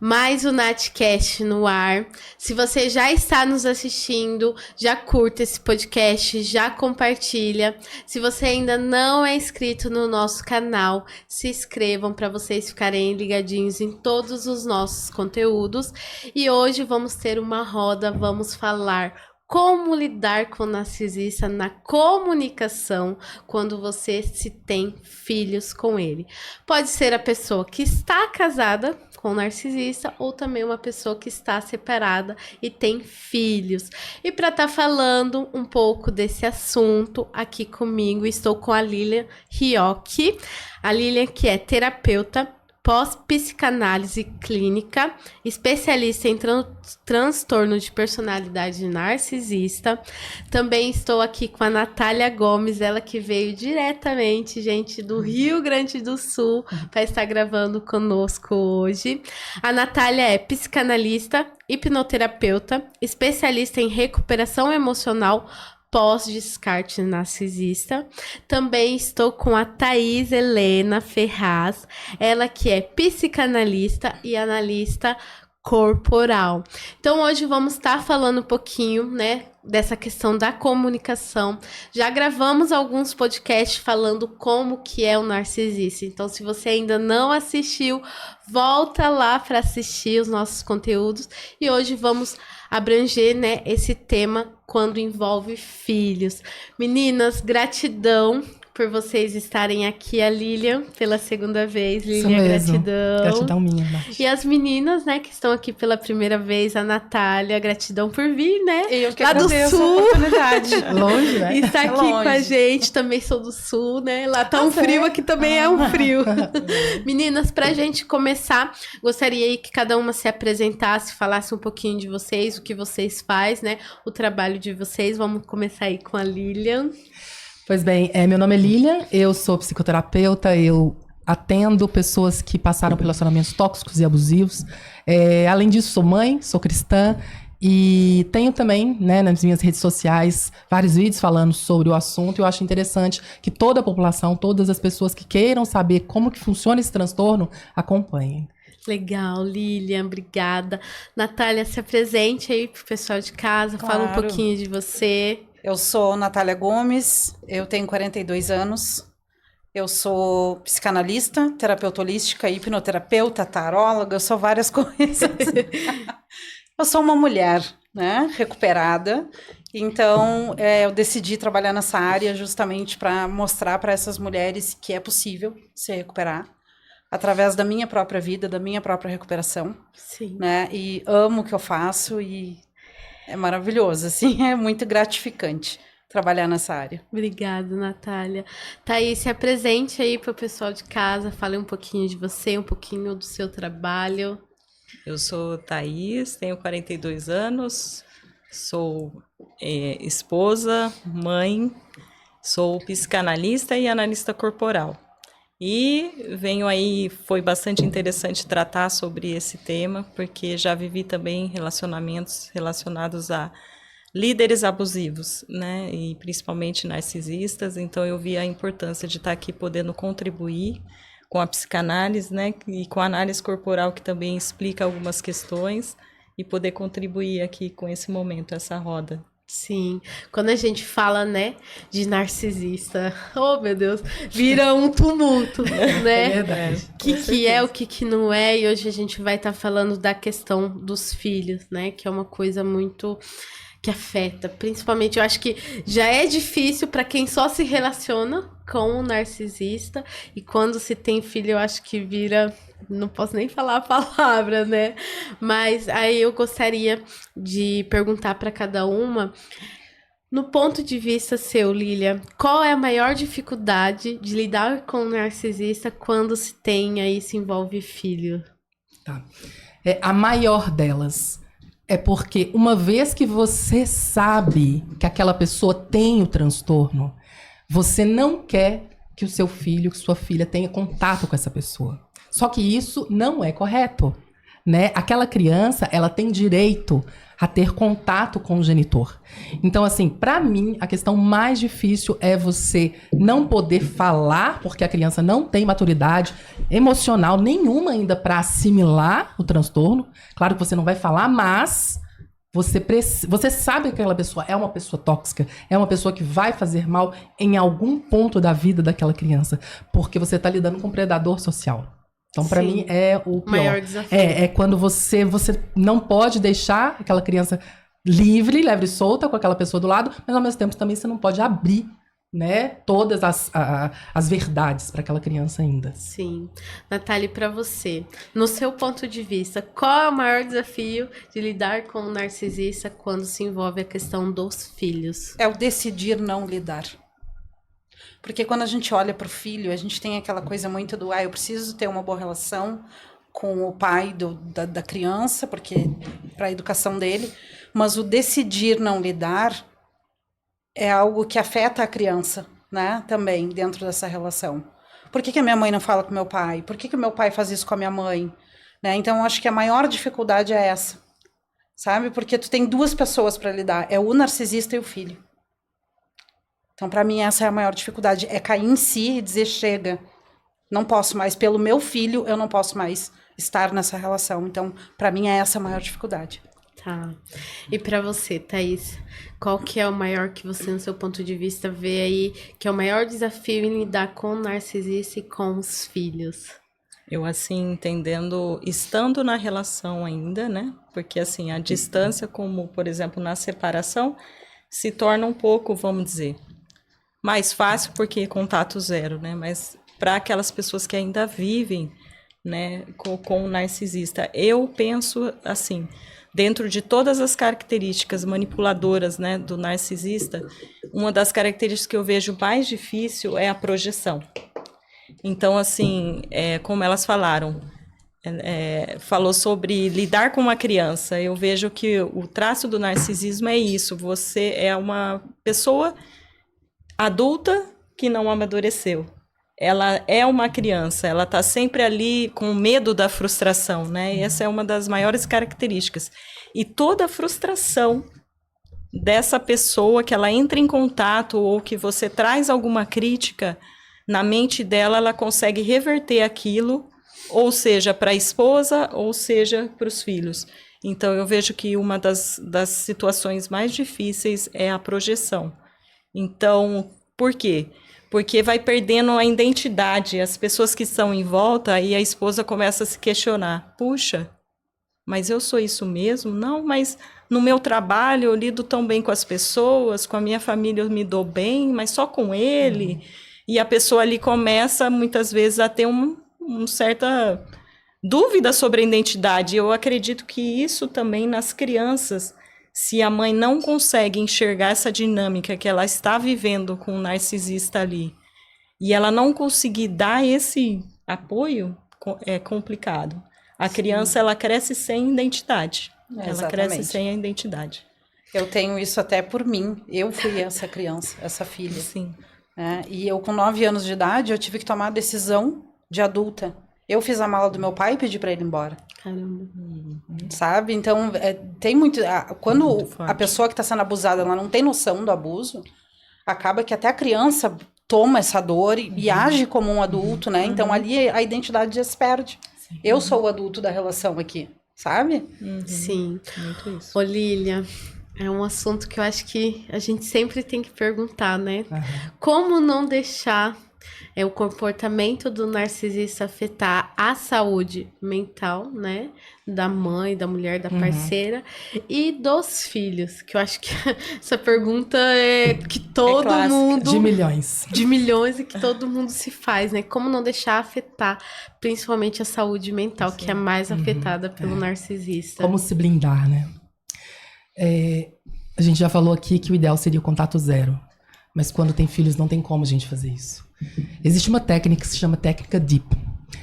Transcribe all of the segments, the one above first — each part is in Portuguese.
Mais o Natcast no ar. Se você já está nos assistindo, já curta esse podcast, já compartilha. Se você ainda não é inscrito no nosso canal, se inscrevam para vocês ficarem ligadinhos em todos os nossos conteúdos. E hoje vamos ter uma roda, vamos falar como lidar com o narcisista na comunicação quando você se tem filhos com ele. Pode ser a pessoa que está casada com o narcisista ou também uma pessoa que está separada e tem filhos. E para estar falando um pouco desse assunto aqui comigo, estou com a Lilian Riochi. A Lilian, que é terapeuta pós-psicanálise clínica, especialista em transtorno de personalidade narcisista. Também estou aqui com a Natália Gomes, ela que veio diretamente, gente, do Rio Grande do Sul, para estar gravando conosco hoje. A Natália é psicanalista, hipnoterapeuta, especialista em recuperação emocional pós-descarte narcisista. Também estou com a Thaís Helena Ferraz, ela que é psicanalista e analista corporal. Então hoje vamos estar falando um pouquinho, né, dessa questão da comunicação. Já gravamos alguns podcasts falando como que é o narcisista. Então se você ainda não assistiu, volta lá para assistir os nossos conteúdos. E hoje vamos abranger, né, esse tema quando envolve filhos. Meninas, gratidão por vocês estarem aqui. A Lilian, pela segunda vez. Lilian, gratidão. Gratidão minha, Nath. E as meninas, né, que estão aqui pela primeira vez, a Natália, gratidão por vir, né? Eu que lá do agradeço Sul. a oportunidade. Longe, né? E está aqui Longe. com a gente, também sou do Sul, né? Lá tá um frio, aqui também é um frio. Meninas, pra gente começar, gostaria aí que cada uma se apresentasse, falasse um pouquinho de vocês, o que vocês fazem, né? O trabalho de vocês. Vamos começar aí com a Lilian. Pois bem, meu nome é Lilian, eu sou psicoterapeuta, eu atendo pessoas que passaram por relacionamentos tóxicos e abusivos. Além disso, sou mãe, sou cristã e tenho também, né, nas minhas redes sociais, vários vídeos falando sobre o assunto. Eu acho interessante que toda a população, todas as pessoas que queiram saber como que funciona esse transtorno, acompanhem. Legal, Lilian, obrigada. Natália, se apresente aí pro pessoal de casa, Claro. fala um pouquinho de você. Eu sou Natália Gomes, eu tenho 42 anos, eu sou psicanalista, terapeuta holística, hipnoterapeuta, taróloga, eu sou várias coisas. Eu sou uma mulher, né, recuperada, então eu decidi trabalhar nessa área justamente para mostrar para essas mulheres que é possível se recuperar através da minha própria vida, da minha própria recuperação. Sim. Né, e amo o que eu faço e é maravilhoso, assim, é muito gratificante trabalhar nessa área. Obrigada, Natália. Thaís, se apresente aí para o pessoal de casa, fale um pouquinho de você, um pouquinho do seu trabalho. Eu sou Thaís, tenho 42 anos, sou esposa, mãe, sou psicanalista e analista corporal. E venho aí, foi bastante interessante tratar sobre esse tema, porque já vivi também relacionamentos relacionados a líderes abusivos, né, e principalmente narcisistas, então eu vi a importância de estar aqui podendo contribuir com a psicanálise, né, e com a análise corporal, que também explica algumas questões, e poder contribuir aqui com esse momento, essa roda. Sim, quando a gente fala, né, de narcisista, oh meu Deus, vira um tumulto, né? É verdade. O que é, o que não é, e hoje a gente vai estar falando da questão dos filhos, né, que é uma coisa muito que afeta, principalmente, eu acho que já é difícil para quem só se relaciona com o narcisista, e quando se tem filho, eu acho que vira, não posso nem falar a palavra, né? Mas aí eu gostaria de perguntar para cada uma, no ponto de vista seu, Lilian, qual é a maior dificuldade de lidar com o narcisista quando se tem aí, se envolve filho? Tá. A maior delas é porque uma vez que você sabe que aquela pessoa tem o transtorno, você não quer que o seu filho, que sua filha tenha contato com essa pessoa. Só que isso não é correto. né? Aquela criança, ela tem direito a ter contato com o genitor. Então, assim, para mim, a questão mais difícil é você não poder falar, porque a criança não tem maturidade emocional nenhuma ainda para assimilar o transtorno. Claro que você não vai falar, mas você sabe que aquela pessoa é uma pessoa tóxica, é uma pessoa que vai fazer mal em algum ponto da vida daquela criança, porque você está lidando com um predador social. Então, para mim, é o pior. Maior desafio. É quando você não pode deixar aquela criança livre e solta com aquela pessoa do lado, mas ao mesmo tempo também você não pode abrir, né, todas as verdades para aquela criança ainda. Sim. Natália, para você, no seu ponto de vista, qual é o maior desafio de lidar com o narcisista quando se envolve a questão dos filhos? É o decidir não lidar. Porque quando a gente olha para o filho, a gente tem aquela coisa muito do eu preciso ter uma boa relação com o pai da criança, porque para a educação dele, mas o decidir não lidar é algo que afeta a criança, né, também dentro dessa relação. Por que a minha mãe não fala com meu pai? Por que o meu pai faz isso com a minha mãe? Né? Então, eu acho que a maior dificuldade é essa, sabe? Porque tu tem duas pessoas para lidar, é o narcisista e o filho. Então, para mim, essa é a maior dificuldade, é cair em si e dizer, chega, não posso mais, pelo meu filho, eu não posso mais estar nessa relação. Então, para mim, é essa a maior dificuldade. Tá. E para você, Thaís, qual que é o maior que você, no seu ponto de vista, vê aí que é o maior desafio em lidar com o narcisista e com os filhos? Eu, assim, entendendo, estando na relação ainda, né? Porque, assim, a distância, como, por exemplo, na separação, se torna um pouco, vamos dizer, mais fácil porque contato zero, né? Mas para aquelas pessoas que ainda vivem, né, com o narcisista, eu penso assim, dentro de todas as características manipuladoras, né, do narcisista, uma das características que eu vejo mais difícil é a projeção. Então, assim, como elas falaram, falou sobre lidar com uma criança. Eu vejo que o traço do narcisismo é isso. Você é uma pessoa adulta que não amadureceu. Ela é uma criança, ela está sempre ali com medo da frustração, né? E essa é uma das maiores características. E toda a frustração dessa pessoa que ela entra em contato ou que você traz alguma crítica, na mente dela ela consegue reverter aquilo, ou seja, para a esposa, ou seja, para os filhos. Então eu vejo que uma das situações mais difíceis é a projeção. Então, por quê? Porque vai perdendo a identidade. As pessoas que estão em volta, e a esposa começa a se questionar. Puxa, mas eu sou isso mesmo? Não, mas no meu trabalho eu lido tão bem com as pessoas, com a minha família eu me dou bem, mas só com ele. E a pessoa ali começa, muitas vezes, a ter uma certa dúvida sobre a identidade. Eu acredito que isso também nas crianças, se a mãe não consegue enxergar essa dinâmica que ela está vivendo com o narcisista ali, e ela não conseguir dar esse apoio, é complicado. A criança, ela cresce sem identidade. Ela cresce sem a identidade. Eu tenho isso até por mim. Eu fui essa criança, essa filha. Sim. E eu, com 9 anos de idade, eu tive que tomar a decisão de adulta. Eu fiz a mala do meu pai e pedi para ele ir embora. Caramba. Sabe? Então, tem muito... Quando muito a pessoa que está sendo abusada, ela não tem noção do abuso, acaba que até a criança toma essa dor e age como um adulto, né? Então, ali a identidade já se perde. Sim. Eu sou o adulto da relação aqui, sabe? Sim. Muito isso. Ô, Lília, é um assunto que eu acho que a gente sempre tem que perguntar, né? Como não deixar o comportamento do narcisista afetar a saúde mental, né? Da mãe, da mulher, da parceira e dos filhos. Que eu acho que essa pergunta é que todo mundo... De milhões. De milhões e que todo mundo se faz, né? Como não deixar afetar, principalmente a saúde mental, que é mais afetada pelo narcisista. Como se blindar, né? A gente já falou aqui que o ideal seria o contato zero. Mas quando tem filhos, não tem como a gente fazer isso. Existe uma técnica que se chama técnica DEEP.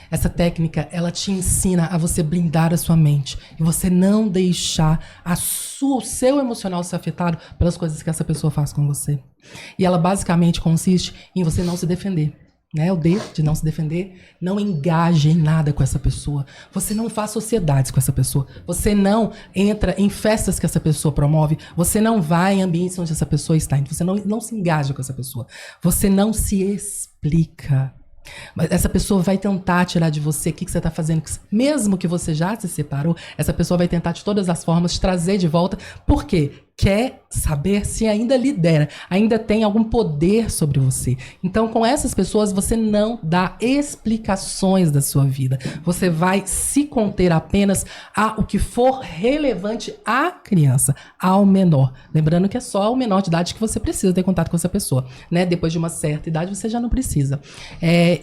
Essa técnica, ela te ensina a você blindar a sua mente. E você não deixar o seu emocional ser afetado pelas coisas que essa pessoa faz com você. E ela basicamente consiste em você não se defender. né? O D de não se defender. Não engaje em nada com essa pessoa. Você não faz sociedades com essa pessoa. Você não entra em festas que essa pessoa promove. Você não vai em ambientes onde essa pessoa está. Você não se engaja com essa pessoa. Você não se explica. Mas essa pessoa vai tentar tirar de você o que você está fazendo. Mesmo que você já se separou, essa pessoa vai tentar de todas as formas te trazer de volta. Por quê? Quer saber se ainda lidera, ainda tem algum poder sobre você. Então, com essas pessoas, você não dá explicações da sua vida. Você vai se conter apenas a o que for relevante à criança, ao menor. Lembrando que é só o menor de idade que você precisa ter contato com essa pessoa, né? Depois de uma certa idade, você já não precisa.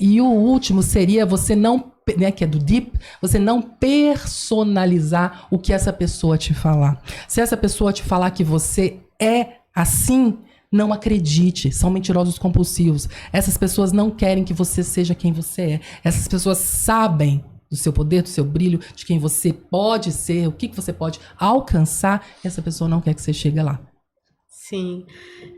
E o último seria você não, né, que é do Deep, você não personalizar o que essa pessoa te falar. Se essa pessoa te falar que você é assim, não acredite, são mentirosos compulsivos. Essas pessoas não querem que você seja quem você é. Essas pessoas sabem do seu poder, do seu brilho, de quem você pode ser, o que você pode alcançar. Essa pessoa não quer que você chegue lá. Sim,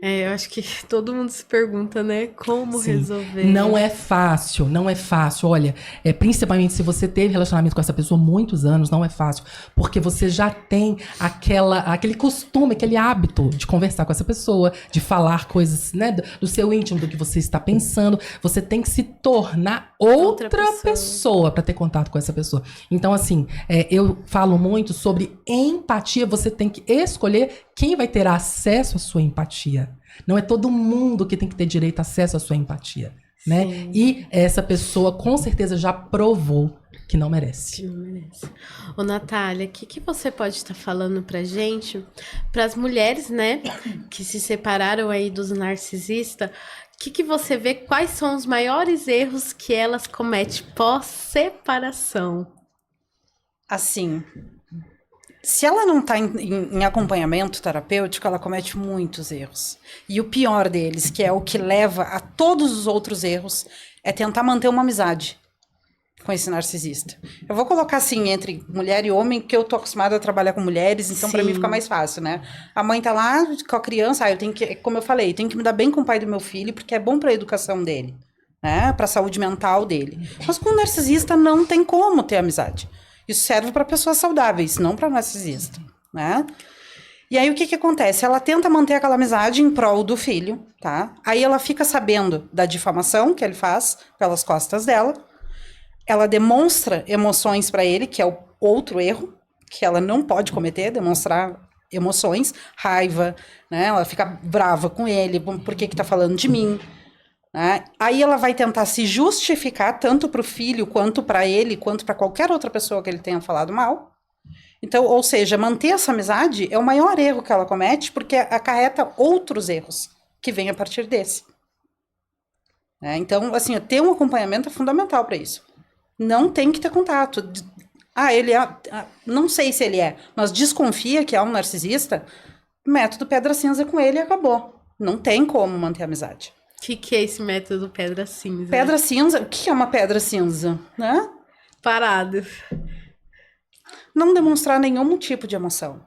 eu acho que todo mundo se pergunta, né, como Sim. resolver. Não é fácil, não é fácil. Olha, principalmente se você teve relacionamento com essa pessoa há muitos anos, não é fácil. Porque você já tem aquele costume, aquele hábito de conversar com essa pessoa, de falar coisas, né, do seu íntimo, do que você está pensando. Você tem que se tornar outra pessoa para ter contato com essa pessoa. Então, assim, eu falo muito sobre empatia. Você tem que escolher quem vai ter acesso à sua empatia. Não é todo mundo que tem que ter direito a acesso à sua empatia, né? Sim. E essa pessoa com certeza já provou que não merece. Que não merece. Ô, Natália, o que você pode estar falando pra gente, pras mulheres, né, que se separaram aí dos narcisistas, o que você vê, quais são os maiores erros que elas cometem pós-separação? Assim, se ela não está em acompanhamento terapêutico, ela comete muitos erros. E o pior deles, que é o que leva a todos os outros erros, é tentar manter uma amizade com esse narcisista. Eu vou colocar assim, entre mulher e homem, porque eu tô acostumada a trabalhar com mulheres, então para mim fica mais fácil, né? A mãe tá lá com a criança, eu tenho que, como eu falei, eu tenho que me dar bem com o pai do meu filho, porque é bom para a educação dele, né? Para a saúde mental dele. Mas com o narcisista não tem como ter amizade. Isso serve para pessoas saudáveis, não para narcisista, né? E aí o que acontece? Ela tenta manter aquela amizade em prol do filho, tá? Aí ela fica sabendo da difamação que ele faz pelas costas dela. Ela demonstra emoções para ele, que é o outro erro que ela não pode cometer, demonstrar emoções, raiva, né? Ela fica brava com ele, por que tá falando de mim? Né? Aí ela vai tentar se justificar tanto para o filho, quanto para ele, quanto para qualquer outra pessoa que ele tenha falado mal. Então, ou seja, manter essa amizade é o maior erro que ela comete, porque acarreta outros erros que vêm a partir desse. Então, assim, ter um acompanhamento é fundamental para isso. Não tem que ter contato. Ele é... não sei se ele é, mas desconfia que é um narcisista, método pedra cinza com ele e acabou. Não tem como manter a amizade. O que é esse método pedra cinza? Pedra cinza? O que é uma pedra cinza? Né? Parado. Não demonstrar nenhum tipo de emoção.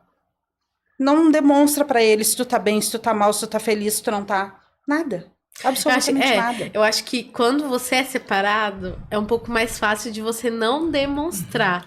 Não demonstra pra ele se tu tá bem, se tu tá mal, se tu tá feliz, se tu não tá. Nada. Absolutamente nada. Eu acho que quando você é separado, é um pouco mais fácil de você não demonstrar,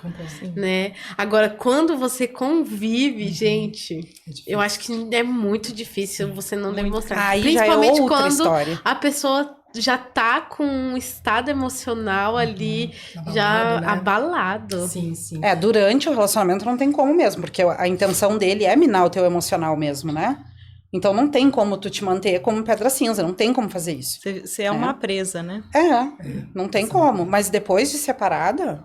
né? Agora, quando você convive, gente, eu acho que é muito difícil você não demonstrar. Aí Principalmente já é outra quando história. a pessoa já tá com um estado emocional ali, Abalado, já né? abalado. Sim, sim. Durante o relacionamento não tem como mesmo, porque a intenção dele é minar o teu emocional mesmo, né? Então não tem como tu te manter como pedra cinza, não tem como fazer isso. Você é uma presa, né? Não tem como. Mas depois de separada,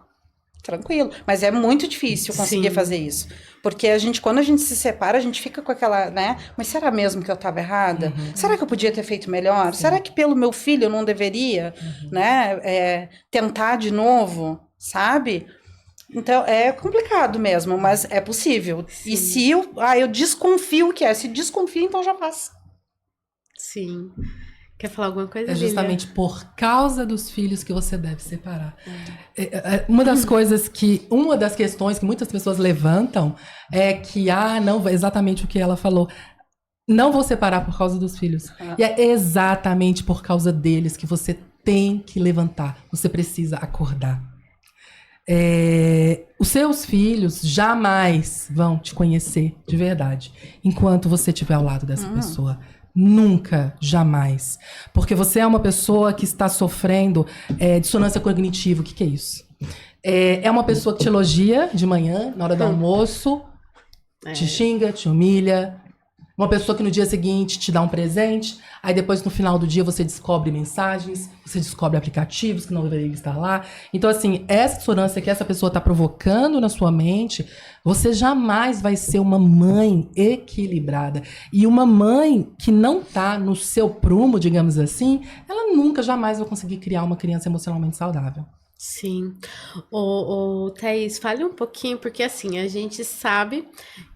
tranquilo. Mas é muito difícil conseguir fazer isso. Porque quando a gente se separa, a gente fica com aquela, né? Mas será mesmo que eu estava errada? Será que eu podia ter feito melhor? Sim. Será que pelo meu filho eu não deveria, né? Tentar de novo, sabe? Então, é complicado mesmo, mas é possível. Sim. E se eu desconfio que se desconfia, então já faz. Sim. Quer falar alguma coisa, É justamente por causa dos filhos que você deve separar. Uma das questões que muitas pessoas levantam é que, não, exatamente o que ela falou. Não vou separar por causa dos filhos. E é exatamente por causa deles que você tem que levantar, você precisa acordar. Os seus filhos jamais vão te conhecer de verdade enquanto você estiver ao lado dessa pessoa. Nunca, jamais. Porque você é uma pessoa que está sofrendo dissonância cognitiva. O que é isso? É uma pessoa que te elogia de manhã, na hora do almoço, te xinga, te humilha. Uma pessoa que no dia seguinte te dá um presente, aí depois no final do dia você descobre mensagens, você descobre aplicativos que não deveriam estar lá. Então, assim, essa dissonância que essa pessoa está provocando na sua mente, você jamais vai ser uma mãe equilibrada. E uma mãe que não está no seu prumo, digamos assim, ela nunca, jamais vai conseguir criar uma criança emocionalmente saudável. Sim. Thaís, fale um pouquinho, porque assim, a gente sabe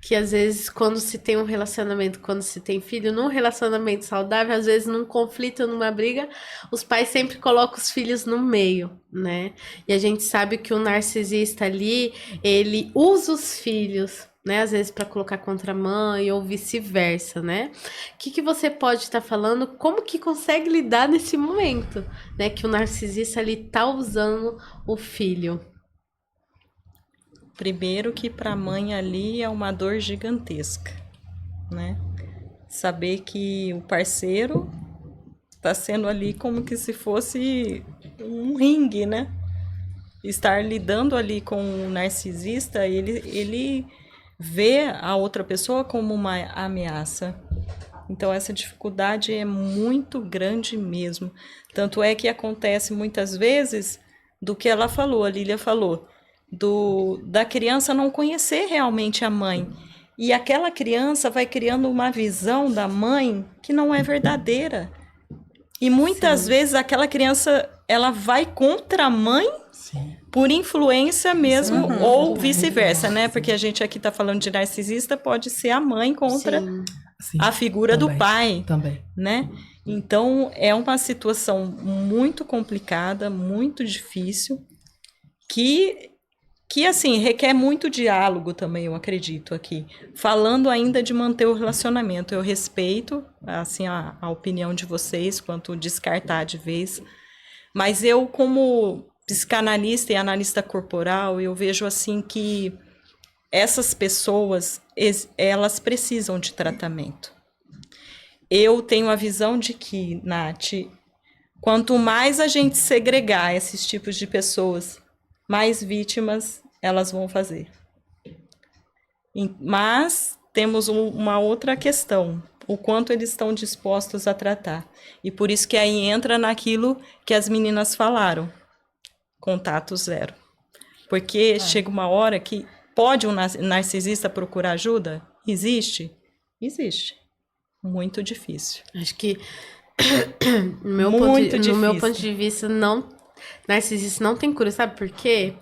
que às vezes quando se tem um relacionamento, quando se tem filho, num relacionamento saudável, às vezes num conflito, numa briga, os pais sempre colocam os filhos no meio, né? E a gente sabe que o narcisista ali, ele usa os filhos, né, às vezes para colocar contra a mãe ou vice-versa, né? O que você pode estar falando? Como que consegue lidar nesse momento, né? Que o narcisista ali tá usando o filho. Primeiro que para a mãe ali é uma dor gigantesca, né? Saber que o parceiro está sendo ali como que se fosse um ringue, né? Estar lidando ali com o narcisista, ele vê a outra pessoa como uma ameaça. Então, essa dificuldade é muito grande mesmo. Tanto é que acontece muitas vezes do que ela falou, a Lília falou, da criança não conhecer realmente a mãe. E aquela criança vai criando uma visão da mãe que não é verdadeira. E muitas vezes aquela criança, ela vai contra a mãe. Sim. Por influência mesmo, ou vice-versa, né? Porque a gente aqui tá falando de narcisista, pode ser a mãe contra Sim, a figura também, do pai, também. né? Então, é uma situação muito complicada, muito difícil, que assim, requer muito diálogo também, eu acredito aqui. Falando ainda de manter o relacionamento, eu respeito, assim, a opinião de vocês, quanto descartar de vez, mas eu, como psicanalista e analista corporal, eu vejo assim que essas pessoas, elas precisam de tratamento. Eu tenho a visão de que, Nath, quanto mais a gente segregar esses tipos de pessoas, mais vítimas elas vão fazer. Mas temos uma outra questão, o quanto eles estão dispostos a tratar. E por isso que aí entra naquilo que as meninas falaram. Contato zero. Porque chega uma hora que pode um narcisista procurar ajuda? Existe? Existe. Muito difícil. Acho que no meu ponto de vista, narcisista não tem cura, sabe por quê?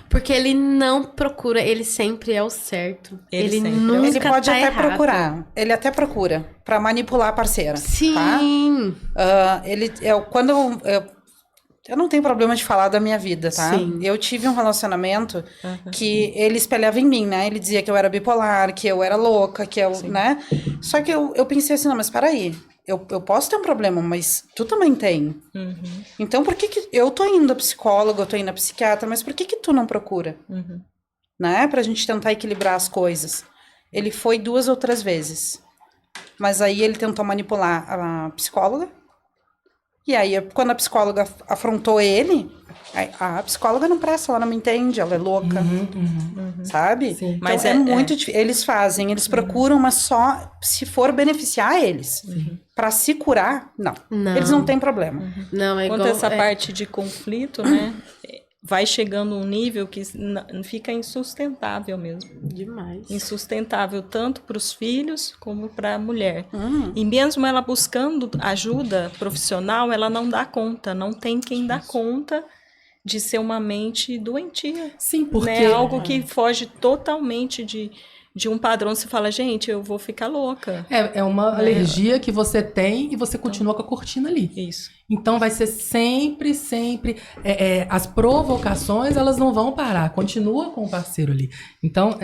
Porque ele não procura, ele sempre é o certo. Ele nunca Ele pode tá até errado. procurar. Ele até procura pra manipular a parceira. Sim. Tá? Eu não tenho problema de falar da minha vida, tá? Sim. Eu tive um relacionamento que ele espelhava em mim, né? Ele dizia que eu era bipolar, que eu era louca, que eu, né? Só que eu pensei assim, não, mas peraí. Eu posso ter um problema, mas tu também tem. Então, por que eu tô indo a psicóloga, eu tô indo a psiquiatra, mas por que tu não procura? Né? Pra gente tentar equilibrar as coisas. Ele foi 2 ou 3 vezes. Mas aí ele tentou manipular a psicóloga. E aí, quando a psicóloga afrontou ele, a psicóloga não presta, ela não me entende, ela é louca, sabe? Sim. Então, Mas é muito difícil. Eles procuram, mas só se for beneficiar eles. Pra se curar, não. Eles não têm problema. Não, é Quanto igual... a essa parte de conflito, né? Vai chegando um nível que fica insustentável mesmo. Demais. Insustentável tanto para os filhos como para a mulher. E mesmo ela buscando ajuda profissional, ela não dá conta, não tem quem dá conta de ser uma mente doentia. Sim, porque... Né? Algo que foge totalmente de um padrão. Você fala, gente, eu vou ficar louca. É uma alergia que você tem e você continua com a cortina ali. Isso. Então vai ser sempre... as provocações, elas não vão parar. Continua com o parceiro ali. Então,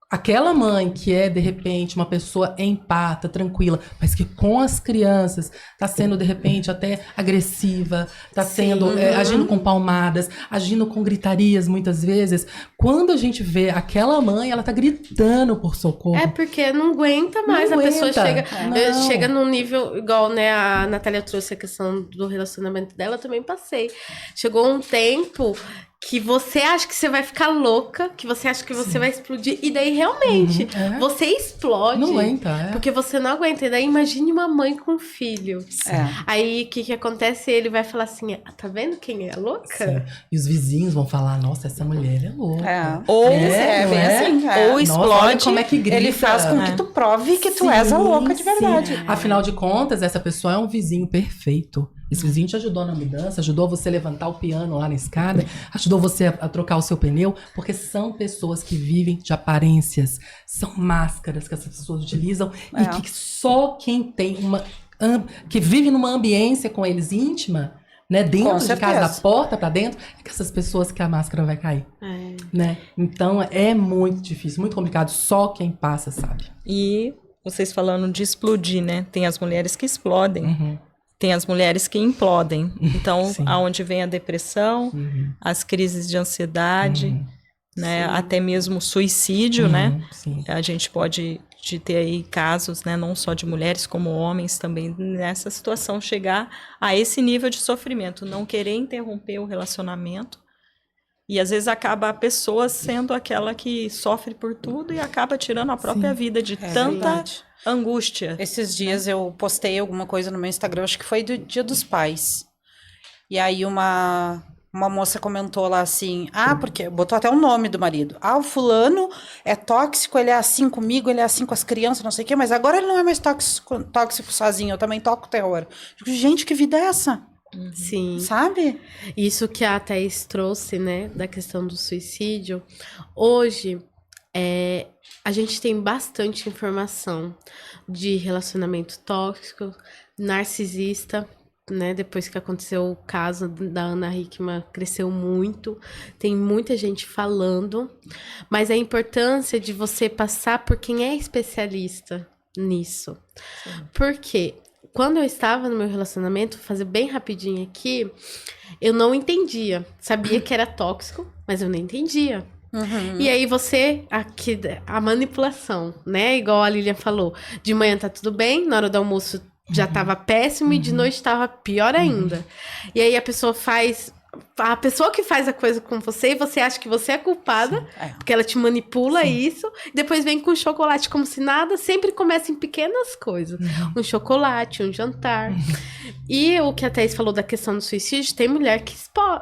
aquela mãe que é, de repente, uma pessoa empata, tranquila, mas que com as crianças tá sendo, de repente, até agressiva, tá sendo, agindo com palmadas, agindo com gritarias, muitas vezes. Quando a gente vê aquela mãe, ela tá gritando por socorro. É porque não aguenta mais, Não a pessoa aguenta. Não. chega num nível, igual, né, a Natália trouxe a questão do relacionamento dela, eu também passei. Chegou um tempo que você acha que você vai ficar louca, que você acha que você vai explodir, e daí realmente você explode. Não aguenta, Porque você não aguenta. E daí imagine uma mãe com um filho. Aí o que acontece? Ele vai falar assim: tá vendo quem é louca? Sim. E os vizinhos vão falar, nossa, essa mulher é louca. Ou bem assim. Ou Nossa, explode. olha como é que grita. Ele faz com que tu prove que tu és a louca de verdade. Sim. Afinal de contas, essa pessoa é um vizinho perfeito. Esse vizinho te ajudou na mudança, ajudou você a levantar o piano lá na escada, ajudou você a trocar o seu pneu, porque são pessoas que vivem de aparências, são máscaras que essas pessoas utilizam e que só quem tem que vive numa ambiência com eles íntima, né, dentro de casa, da porta pra dentro, é que essas pessoas que a máscara vai cair, né? Então é muito difícil, muito complicado, só quem passa sabe. E vocês falando de explodir, né? Tem as mulheres que explodem. Tem as mulheres que implodem. Então, aonde vem a depressão, as crises de ansiedade, né? Até mesmo suicídio, né? Sim. A gente pode ter aí casos, né? Não só de mulheres, como homens também, nessa situação, chegar a esse nível de sofrimento, não querer interromper o relacionamento. E às vezes acaba a pessoa sendo aquela que sofre por tudo e acaba tirando a própria vida de tanta angústia. Esses dias eu postei alguma coisa no meu Instagram, acho que foi do Dia dos Pais. E aí uma moça comentou lá assim, porque botou até o nome do marido. O fulano é tóxico, ele é assim comigo, ele é assim com as crianças, não sei o quê, mas agora ele não é mais tóxico sozinho, eu também toco terror. Digo, gente, que vida é essa? Sim. Sabe? Isso que a Thaís trouxe, né, da questão do suicídio. Hoje, a gente tem bastante informação de relacionamento tóxico, narcisista, né? Depois que aconteceu o caso da Ana Hickman, cresceu muito. Tem muita gente falando. Mas a importância de você passar por quem é especialista nisso. Por quê? Quando eu estava no meu relacionamento, vou fazer bem rapidinho aqui, eu não entendia. Sabia que era tóxico, mas eu não entendia. E aí a manipulação, né? Igual a Lilian falou, de manhã tá tudo bem, na hora do almoço já tava péssimo e de noite tava pior ainda. E aí a pessoa que faz a coisa com você, e você acha que você é culpada, porque ela te manipula isso, depois vem com chocolate como se nada, sempre começa em pequenas coisas. Um chocolate, um jantar. E o que a Thaís falou da questão do suicídio, tem mulher que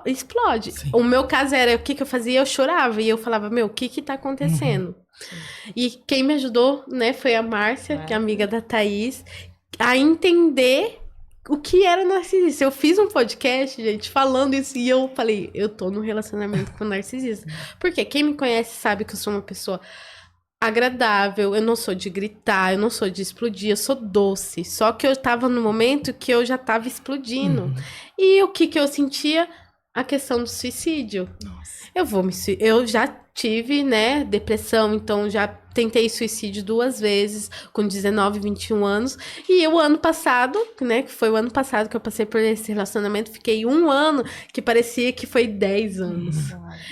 explode. O meu caso era, o que eu fazia? Eu chorava, e eu falava, o que tá acontecendo? E quem me ajudou, né, foi a Márcia, que é amiga da Thaís, a entender o que era narcisista. Eu fiz um podcast, gente, falando isso, e eu falei, eu tô num relacionamento com narcisista. Porque quem me conhece sabe que eu sou uma pessoa agradável, eu não sou de gritar, eu não sou de explodir, eu sou doce. Só que eu tava no momento que eu já tava explodindo. E o que eu sentia? A questão do suicídio. Eu já tive, né, depressão, então já tentei suicídio 2 vezes, com 19, 21 anos. E o ano passado, né, que foi o ano passado que eu passei por esse relacionamento, fiquei 1 ano que parecia que foi 10 anos.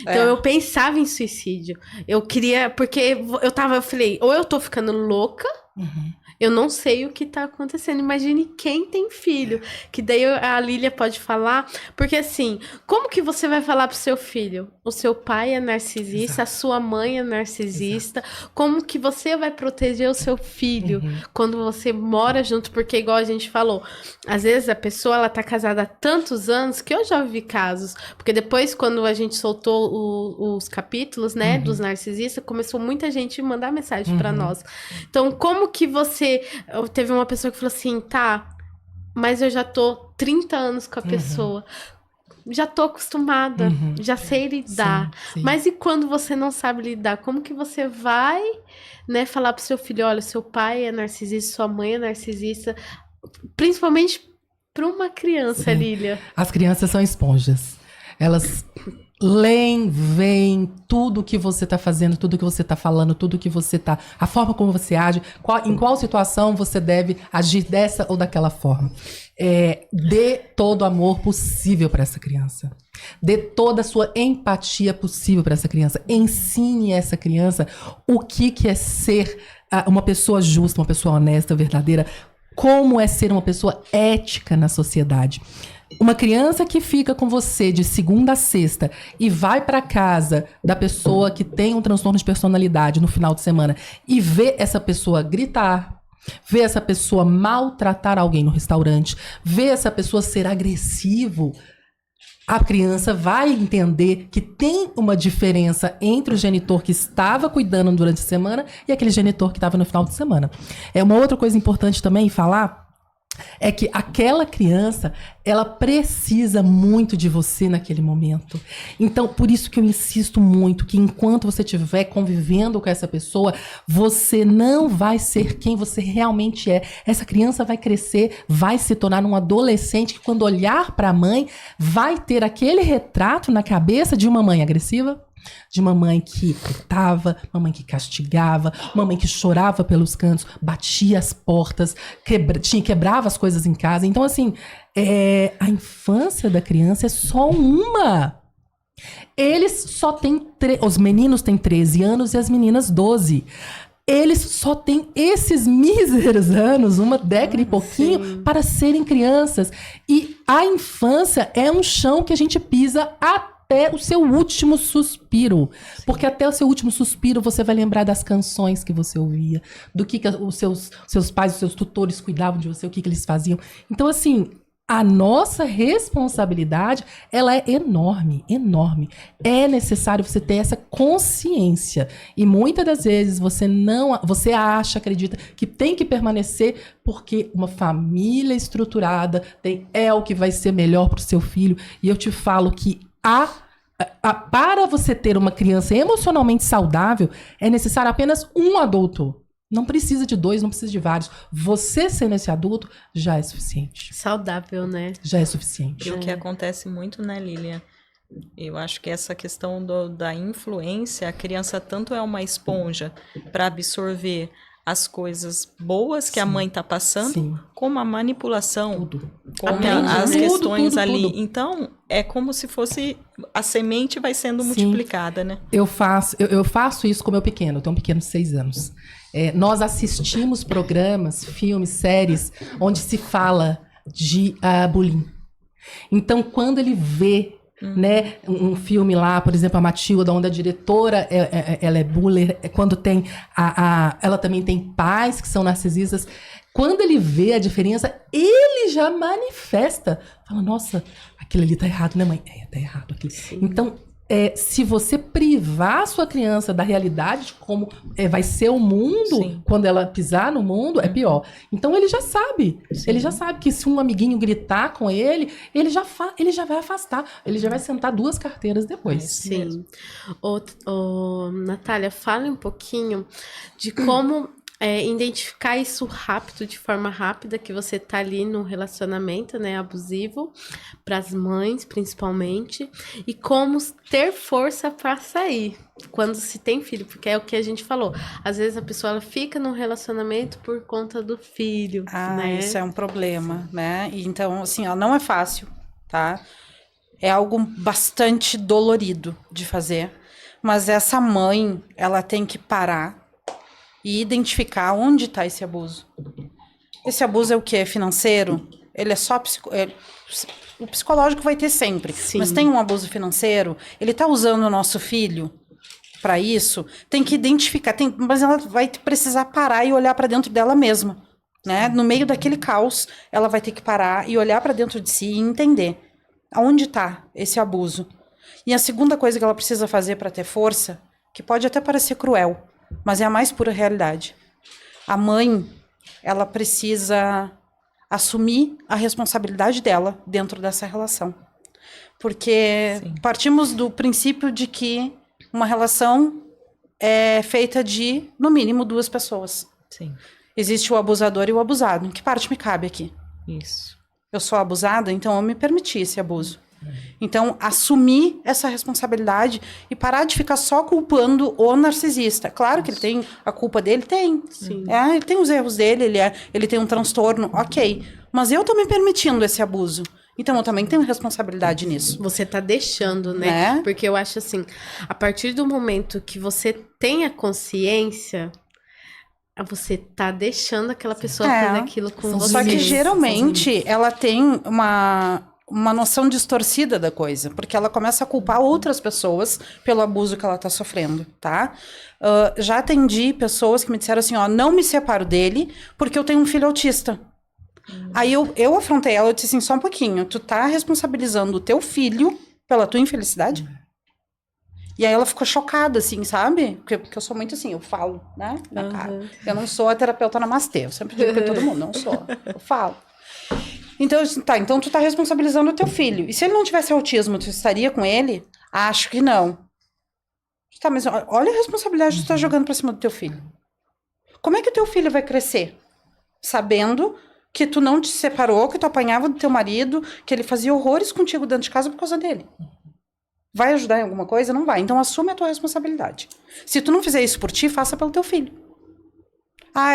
Então eu pensava em suicídio. Eu queria, porque eu falei, ou eu tô ficando louca, eu não sei o que tá acontecendo. Imagine quem tem filho. Que daí a Lília pode falar. Porque assim, como que você vai falar pro seu filho? O seu pai é narcisista, a sua mãe é narcisista. Como que você vai proteger o seu filho quando você mora junto? Porque igual a gente falou, às vezes a pessoa, ela tá casada há tantos anos, que eu já vi casos. Porque depois, quando a gente soltou os capítulos, né, dos narcisistas, começou muita gente mandar mensagem pra nós. Então, como que você... Teve uma pessoa que falou assim, mas eu já tô 30 anos com a pessoa. Já tô acostumada, já sei lidar. Sim. Mas e quando você não sabe lidar? Como que você vai, né, falar pro seu filho, olha, seu pai é narcisista, sua mãe é narcisista, principalmente para uma criança, Lília. As crianças são esponjas. Elas leem, veem tudo que você tá fazendo, tudo que você tá falando, tudo que você tá... A forma como você age, em qual situação você deve agir dessa ou daquela forma. Dê todo o amor possível para essa criança. Dê toda a sua empatia possível para essa criança. Ensine essa criança o que é ser uma pessoa justa, uma pessoa honesta, verdadeira. Como é ser uma pessoa ética na sociedade. Uma criança que fica com você de segunda a sexta e vai para casa da pessoa que tem um transtorno de personalidade no final de semana e vê essa pessoa gritar, vê essa pessoa maltratar alguém no restaurante, vê essa pessoa ser agressivo, a criança vai entender que tem uma diferença entre o genitor que estava cuidando durante a semana e aquele genitor que estava no final de semana. Uma outra coisa importante também falar é que aquela criança, ela precisa muito de você naquele momento. Então, por isso que eu insisto muito que enquanto você estiver convivendo com essa pessoa, você não vai ser quem você realmente é. Essa criança vai crescer, vai se tornar um adolescente que, quando olhar para a mãe, vai ter aquele retrato na cabeça de uma mãe agressiva, de uma mãe que gritava, mamãe que castigava, mamãe que chorava pelos cantos, batia as portas, quebrava as coisas em casa. Então, assim, a infância da criança é só uma. Eles só têm... Os meninos têm 13 anos e as meninas 12. Eles só têm esses míseros anos, uma década e pouquinho, para serem crianças. E a infância é um chão que a gente pisa até o seu último suspiro. Porque até o seu último suspiro você vai lembrar das canções que você ouvia, do que os seus pais, os seus tutores cuidavam de você, o que eles faziam. Então, assim, a nossa responsabilidade, ela é enorme, enorme. É necessário você ter essa consciência. E muitas das vezes você acha, acredita que tem que permanecer porque uma família estruturada é o que vai ser melhor para o seu filho. E eu te falo que para você ter uma criança emocionalmente saudável, é necessário apenas um adulto. Não precisa de 2, não precisa de vários. Você sendo esse adulto já é suficiente. Saudável, né? Já é suficiente. E o que acontece muito, né, Lilian? Eu acho que essa questão da influência, a criança tanto é uma esponja para absorver as coisas boas que a mãe está passando, como a manipulação, como as questões tudo, ali. Tudo. Então, é como se fosse a semente vai sendo multiplicada, né? Eu faço isso com o meu pequeno. Eu tenho um pequeno de 6 anos. Nós assistimos programas, filmes, séries, onde se fala de bullying. Então, quando ele vê né, um filme lá, por exemplo, a Matilda, onde a diretora ela é bullying, quando tem ela também tem pais que são narcisistas. Quando ele vê a diferença, ele já manifesta. Fala, nossa, aquilo ali tá errado, né, mãe? Tá errado aqui. Então, se você privar a sua criança da realidade de como vai ser o mundo, quando ela pisar no mundo, é pior. Então, ele já sabe. Ele já sabe que se um amiguinho gritar com ele, ele já vai afastar. Ele já vai sentar 2 carteiras depois. Sim. Natália, fale um pouquinho de como... identificar isso rápido, de forma rápida, que você tá ali num relacionamento, né, abusivo, para as mães, principalmente, e como ter força para sair quando se tem filho, porque é o que a gente falou. Às vezes a pessoa ela fica num relacionamento por conta do filho, né? Isso é um problema, né? E então, assim, ó, não é fácil, tá? É algo bastante dolorido de fazer, mas essa mãe, ela tem que parar e identificar onde está esse abuso. Esse abuso é o quê? Financeiro? Ele é só o psicológico vai ter sempre. Sim. Mas tem um abuso financeiro? Ele está usando o nosso filho para isso? Tem que identificar. Mas ela vai precisar parar e olhar para dentro dela mesma, né? No meio daquele caos, ela vai ter que parar e olhar para dentro de si e entender aonde está esse abuso. E a segunda coisa que ela precisa fazer para ter força, que pode até parecer cruel, mas é a mais pura realidade. A mãe, ela precisa assumir a responsabilidade dela dentro dessa relação. Porque partimos do princípio de que uma relação é feita de, no mínimo, 2 pessoas. Sim. Existe o abusador e o abusado. Em que parte me cabe aqui? Isso. Eu sou abusada, então eu me permiti esse abuso. Então, assumir essa responsabilidade e parar de ficar só culpando o narcisista. Claro que ele tem a culpa dele, tem. Sim. Ele tem os erros dele, ele tem um transtorno, ok. Mas eu tô me permitindo esse abuso. Então, eu também tenho responsabilidade nisso. Você tá deixando, né? Porque eu acho assim, a partir do momento que você tem a consciência, você tá deixando aquela pessoa fazer aquilo com São você. Só que limites, geralmente ela tem uma noção distorcida da coisa, porque ela começa a culpar outras pessoas pelo abuso que ela tá sofrendo, tá? Já atendi pessoas que me disseram assim, ó, não me separo dele porque eu tenho um filho autista. Aí eu afrontei ela, eu disse assim, só um pouquinho, tu tá responsabilizando o teu filho pela tua infelicidade? E aí ela ficou chocada, assim, sabe? Porque eu sou muito assim, eu falo, né? Na cara. Eu não sou a terapeuta namastê, eu sempre digo pra todo mundo, não sou, eu falo. Então, eu disse, tá, então tu tá responsabilizando o teu filho. E se ele não tivesse autismo, tu estaria com ele? Acho que não. Tá, mas olha a responsabilidade que tu tá jogando pra cima do teu filho. Como é que o teu filho vai crescer? Sabendo que tu não te separou, que tu apanhava do teu marido, que ele fazia horrores contigo dentro de casa por causa dele. Vai ajudar em alguma coisa? Não vai. Então assume a tua responsabilidade. Se tu não fizer isso por ti, faça pelo teu filho.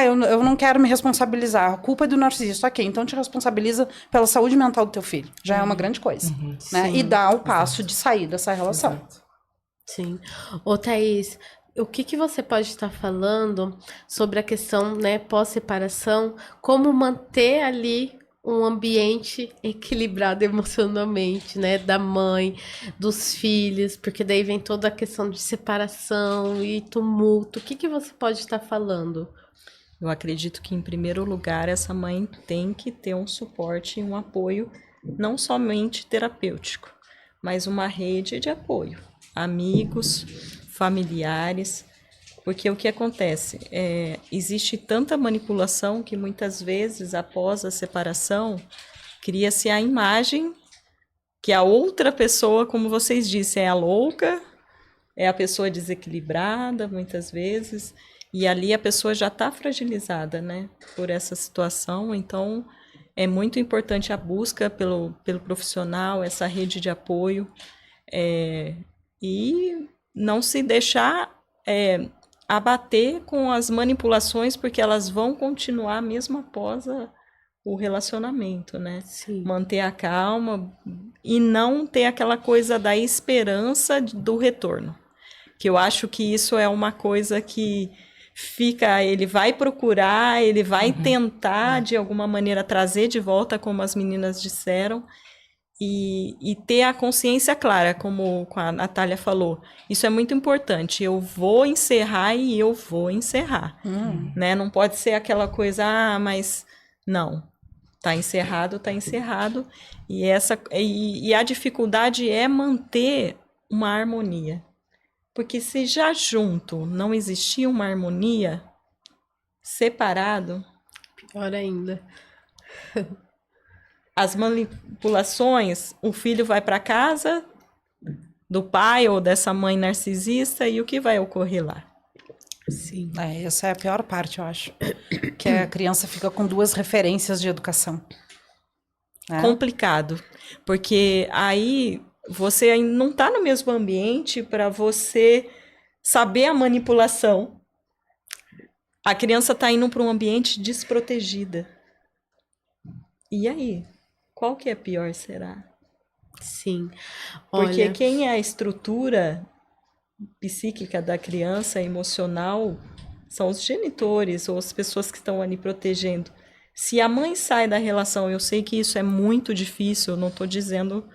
Eu não quero me responsabilizar. A culpa é do narcisista. Ok, então te responsabiliza pela saúde mental do teu filho. Já é uma grande coisa. Né? E dá o passo de sair dessa relação. Exato. Sim. Ô, Thaís, o que você pode estar falando sobre a questão, né, pós-separação, como manter ali um ambiente equilibrado emocionalmente, né, da mãe, dos filhos, porque daí vem toda a questão de separação e tumulto. O que você pode estar falando? Eu acredito que, em primeiro lugar, essa mãe tem que ter um suporte e um apoio, não somente terapêutico, mas uma rede de apoio. Amigos, familiares, porque o que acontece? Existe tanta manipulação que muitas vezes, após a separação, cria-se a imagem que a outra pessoa, como vocês disseram, é a louca, é a pessoa desequilibrada, muitas vezes, e ali a pessoa já está fragilizada, né, por essa situação. Então, é muito importante a busca pelo profissional, essa rede de apoio, e não se deixar abater com as manipulações, porque elas vão continuar mesmo após o relacionamento, né? Sim. Manter a calma e não ter aquela coisa da esperança do retorno. Que eu acho que isso é uma coisa que fica, ele vai procurar, ele vai tentar de alguma maneira trazer de volta, como as meninas disseram, e ter a consciência clara, como a Natália falou. Isso é muito importante. Eu vou encerrar e eu vou encerrar. Né? Não pode ser aquela coisa, mas não. Tá encerrado, tá encerrado. E a dificuldade é manter uma harmonia. Porque se já junto não existia uma harmonia, separado... Pior ainda. As manipulações, o filho vai para casa do pai ou dessa mãe narcisista, e o que vai ocorrer lá? Sim. Essa é a pior parte, eu acho. Que a criança fica com duas referências de educação. Complicado. Porque aí você não está no mesmo ambiente para você saber a manipulação. A criança está indo para um ambiente desprotegida. E aí? Qual que é pior, será? Sim. Porque Olha, quem é a estrutura psíquica da criança, emocional, são os genitores ou as pessoas que estão ali protegendo. Se a mãe sai da relação, eu sei que isso é muito difícil, eu não estou dizendo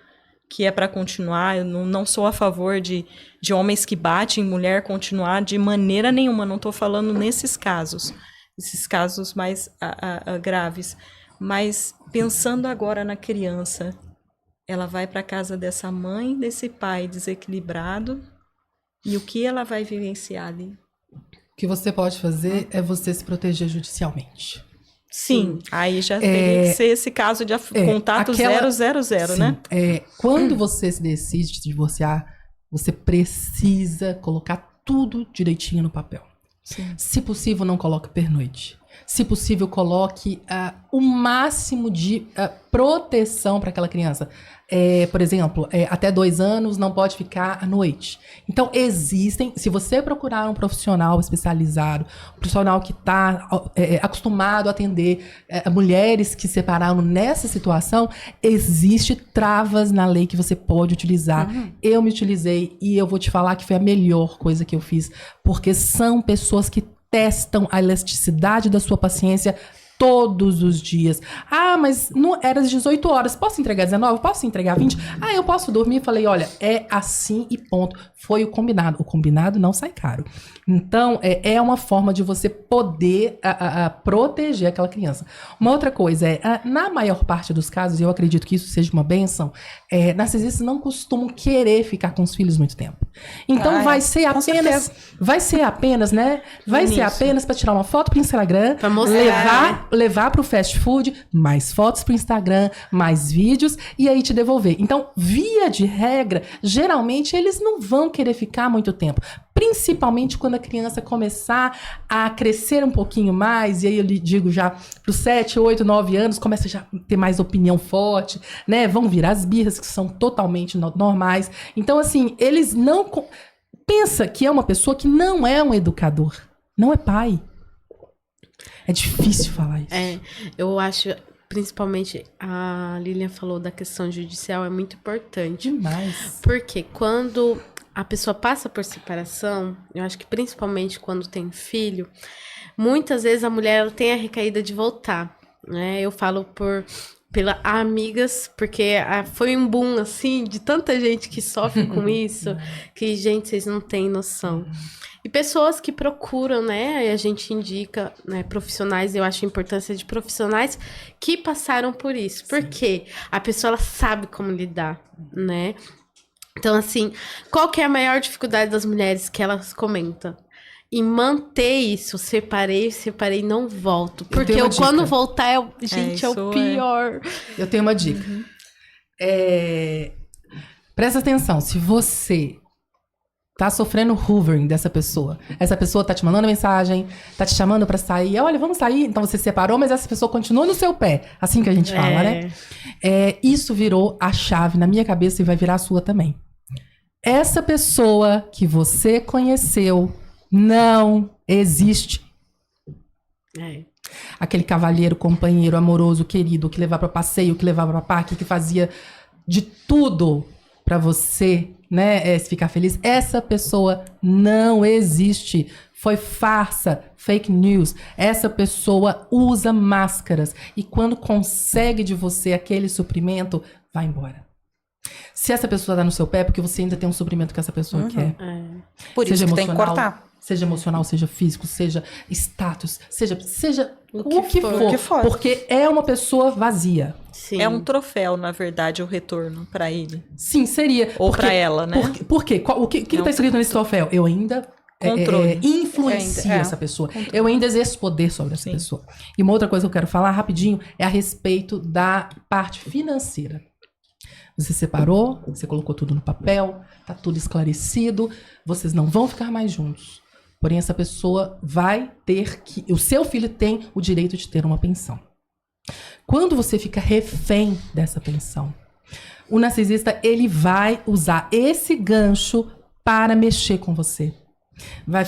que é para continuar, eu não sou a favor de homens que batem em mulher continuar de maneira nenhuma, não estou falando nesses casos, esses casos mais graves. Mas pensando agora na criança, ela vai para a casa dessa mãe, desse pai desequilibrado, e o que ela vai vivenciar ali? O que você pode fazer é você se proteger judicialmente. Sim, aí já teria que ser esse caso de contato 000, né? Quando você se decide se divorciar, você precisa colocar tudo direitinho no papel. Sim. Se possível, não coloque pernoite. Se possível, coloque o máximo de proteção para aquela criança. Por exemplo, até 2 anos não pode ficar à noite. Então, se você procurar um profissional especializado, um profissional que está acostumado a atender mulheres que separaram nessa situação, existe travas na lei que você pode utilizar. Eu me utilizei e eu vou te falar que foi a melhor coisa que eu fiz, porque são pessoas que testam a elasticidade da sua paciência todos os dias. Mas não era às 18 horas. Posso entregar 19? Posso entregar 20? Eu posso dormir? Falei, olha, é assim e ponto. Foi o combinado. O combinado não sai caro. Então, é uma forma de você poder proteger aquela criança. Uma outra coisa na maior parte dos casos, e eu acredito que isso seja uma bênção, narcisistas não costumam querer ficar com os filhos muito tempo. Então, vai ser apenas, né? Vai ser apenas para tirar uma foto pro Instagram, pra mostrar, levar pro fast food, mais fotos pro Instagram, mais vídeos, e aí te devolver. Então, via de regra, geralmente eles não vão querer ficar muito tempo. Principalmente quando a criança começar a crescer um pouquinho mais, e aí eu lhe digo já pros 7, 8, 9 anos, começa já a ter mais opinião forte, né? Vão vir as birras, que são totalmente normais. Então, assim, eles não... Pensa que é uma pessoa que não é um educador, não é pai. É difícil falar isso. Eu acho, principalmente, a Lilian falou da questão judicial, é muito importante. Demais. Porque quando a pessoa passa por separação, eu acho que principalmente quando tem filho, muitas vezes a mulher ela tem a recaída de voltar, né? Eu falo pelas amigas, porque foi um boom, assim, de tanta gente que sofre com isso, que, gente, vocês não têm noção. E pessoas que procuram, né, a gente indica, né, profissionais, eu acho a importância de profissionais que passaram por isso, porque a pessoa ela sabe como lidar, né? Então, assim, qual que é a maior dificuldade das mulheres que elas comentam? Em manter isso, separei, não volto. Porque quando voltar, é o pior. Eu tenho uma dica. Presta atenção, se você tá sofrendo hoovering dessa pessoa, essa pessoa tá te mandando mensagem, tá te chamando pra sair, olha, vamos sair, então você separou, mas essa pessoa continua no seu pé, assim que a gente fala, né? Isso virou a chave na minha cabeça e vai virar a sua também. Essa pessoa que você conheceu não existe. Aquele cavalheiro, companheiro, amoroso, querido, que levava pra passeio, que levava pra parque, que fazia de tudo pra você, né, ficar feliz. Essa pessoa não existe. Foi farsa, fake news. Essa pessoa usa máscaras. E quando consegue de você aquele suprimento, vai embora. Se essa pessoa tá no seu pé, é porque você ainda tem um suprimento que essa pessoa quer. Por isso que tem que cortar. Seja emocional, seja físico, seja status, seja o que for. Porque é uma pessoa vazia. Sim. É um troféu, na verdade, o retorno pra ele. Sim, seria. Ou pra ela, né? Por quê? O que tá escrito nesse troféu? Eu ainda influencio essa pessoa. Controle. Eu ainda exerço poder sobre essa pessoa. E uma outra coisa que eu quero falar rapidinho é a respeito da parte financeira. Você separou, você colocou tudo no papel, tá tudo esclarecido, vocês não vão ficar mais juntos. Porém, essa pessoa vai ter que... O seu filho tem o direito de ter uma pensão. Quando você fica refém dessa pensão, o narcisista, ele vai usar esse gancho para mexer com você. Vai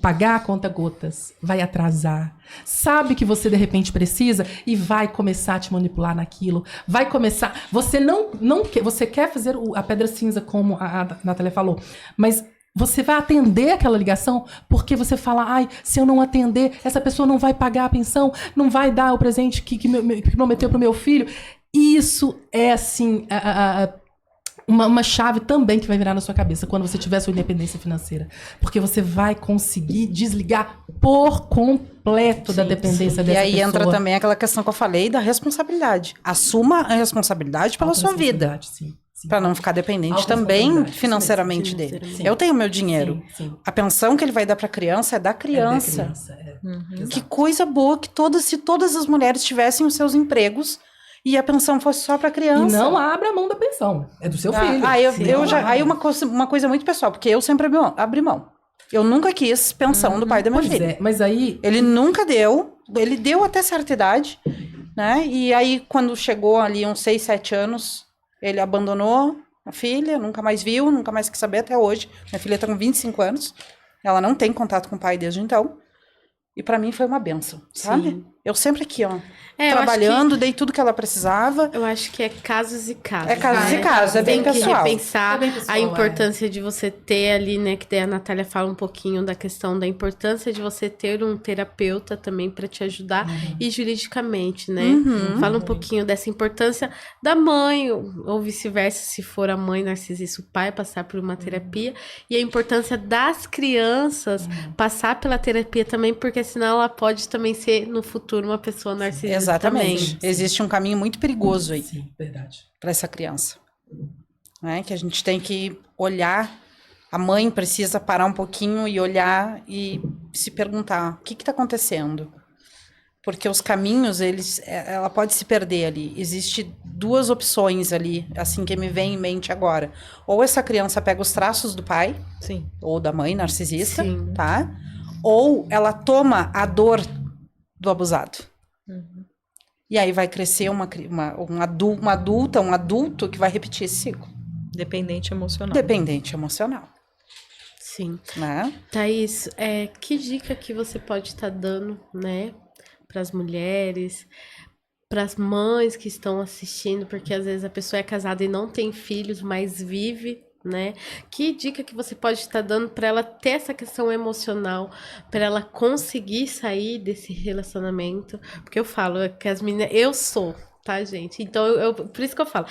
pagar a conta gotas, vai atrasar. Sabe que você de repente precisa e vai começar a te manipular naquilo. Vai começar... Você não quer... Você quer fazer a pedra cinza, como a Natália falou, mas... Você vai atender aquela ligação porque você fala, se eu não atender, essa pessoa não vai pagar a pensão, não vai dar o presente que prometeu pro meu filho. Isso é, assim, uma chave também que vai virar na sua cabeça quando você tiver sua independência financeira. Porque você vai conseguir desligar por completo da dependência dessa pessoa. E aí entra também aquela questão que eu falei da responsabilidade. Assuma a responsabilidade pela sua vida. Sim. Para não ficar dependente também financeiramente dele. Sim. Eu tenho meu dinheiro. Sim. A pensão que ele vai dar para a criança é da criança. Que coisa boa que se todas as mulheres tivessem os seus empregos e a pensão fosse só para a criança. E não abra a mão da pensão. É do seu filho. Aí uma coisa muito pessoal, porque eu sempre abri mão. Eu nunca quis pensão do pai da minha Pois filha. é, mas aí Ele nunca deu, ele deu até certa idade, né? E aí, quando chegou ali uns 6, 7 anos, ele abandonou a filha, nunca mais viu, nunca mais quis saber até hoje. Minha filha tá com 25 anos, ela não tem contato com o pai desde então. E pra mim foi uma benção, sabe? Sim. Eu sempre aqui, ó, É, trabalhando, dei tudo que ela precisava. Eu acho que é casos e casos. É casos né? e casos, é bem Tem que pessoal. repensar É bem pessoal, a importância de você ter ali, né? Que daí a Natália fala um pouquinho da questão da importância de você ter um terapeuta também para te ajudar e juridicamente, né? Uhum. Fala um pouquinho dessa importância da mãe, ou vice-versa, se for a mãe narcisista, o pai passar por uma terapia, e a importância das crianças passar pela terapia também, porque senão ela pode também ser no futuro uma pessoa narcisista Exatamente. também. Existe um caminho muito perigoso aí sim, verdade. para essa criança, né? Que a gente tem que olhar. A mãe precisa parar um pouquinho e olhar e se perguntar o que está acontecendo, porque os caminhos ela pode se perder ali. Existe duas opções ali, assim que me vem em mente agora. Ou essa criança pega os traços do pai Sim. ou da mãe narcisista, Sim. tá? Ou ela toma a dor do abusado. E aí vai crescer um adulto que vai repetir esse ciclo. Dependente emocional. Dependente emocional, Sim. né? Thaís, que dica que você pode estar dando, né, para as mulheres, para as mães que estão assistindo, porque às vezes a pessoa é casada e não tem filhos, mas vive, né? Que dica que você pode estar dando para ela ter essa questão emocional, para ela conseguir sair desse relacionamento? Porque eu falo que as meninas, eu sou, tá, gente? Então por isso que eu falo.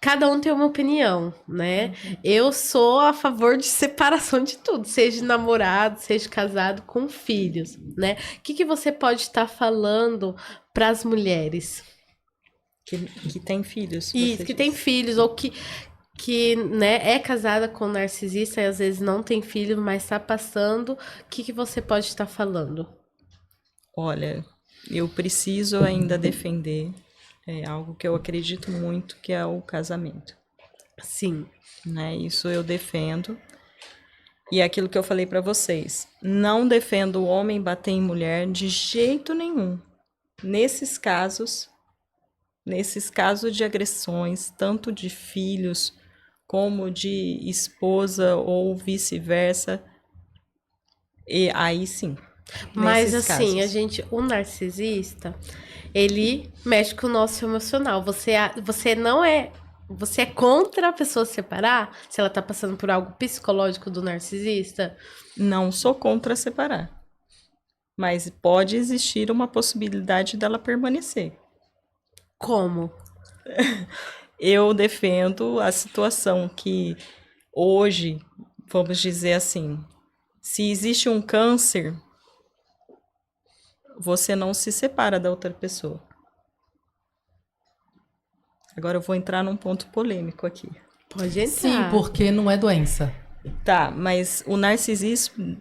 Cada um tem uma opinião, né? Eu sou a favor de separação de tudo, seja namorado, seja casado, com filhos, né? O que você pode estar falando para as mulheres? Que tem filhos. Isso, você que tem disse. filhos, ou que né, é casada com um narcisista e às vezes não tem filho, mas está passando. O que você pode estar falando? Olha, eu preciso ainda defender algo que eu acredito muito, que é o casamento. Sim. Né? Isso eu defendo. E é aquilo que eu falei para vocês, não defendo o homem bater em mulher de jeito nenhum. Nesses casos de agressões, tanto de filhos como de esposa ou vice-versa, e aí sim. Mas nesses assim, casos. o narcisista, ele mexe com o nosso emocional. Você não é. Você é contra a pessoa se separar? Se ela tá passando por algo psicológico do narcisista? Não sou contra separar. Mas pode existir uma possibilidade dela permanecer. Como? Eu defendo a situação que hoje, vamos dizer assim, se existe um câncer, você não se separa da outra pessoa. Agora eu vou entrar num ponto polêmico aqui. Pode entrar. Sim, porque não é doença. Tá, mas o narcisismo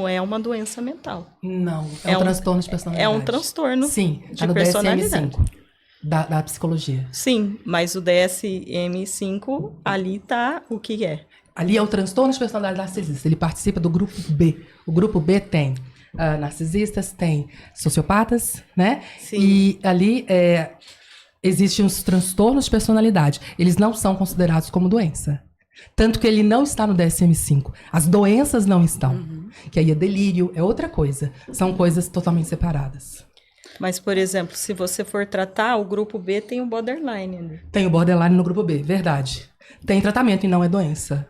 é uma doença mental. Não, é um transtorno de personalidade. É um transtorno Sim, de tá no personalidade. DSM-5 da psicologia. Sim, mas o DSM-5, ali tá o que é. Ali é o transtorno de personalidade narcisista. Ele participa do grupo B. O grupo B tem narcisistas, tem sociopatas, né? Sim. E ali existem os transtornos de personalidade. Eles não são considerados como doença. Tanto que ele não está no DSM-5. As doenças não estão. Que aí é delírio, é outra coisa. São coisas totalmente separadas. Mas, por exemplo, se você for tratar, o grupo B tem o borderline. Né? Tem o borderline no grupo B, verdade. Tem tratamento e não é doença.